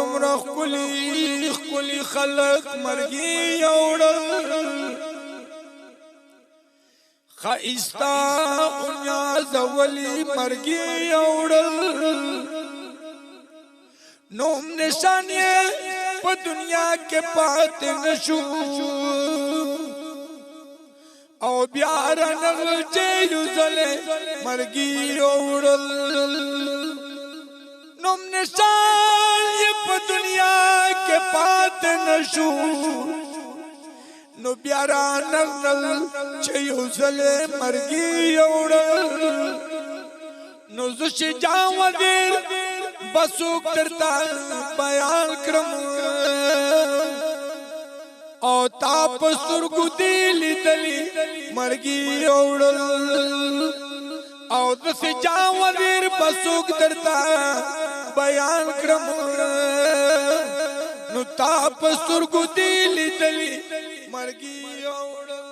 دومره ښکلي خلق مرګي یوړل ښایسته ونازولي مرګي یوړل نوم نشان یې په دنیا کې پاتې نشو او بیا رانغلل چې یو ځلې مرګي یوړل نوم نشان یې په دنیا کې پاتې نشو نو بیا رانغلل چې یو ځلې مرګي یوړل نو زه شجاع وزیر بسوک درتا بیان کرم او تا پسترگو دیلی دلی مرگی اوڑل او دس جاوزیر بسوک درتا بیان کرم نو تا پسترگو دیلی دلی مرگی اوڑل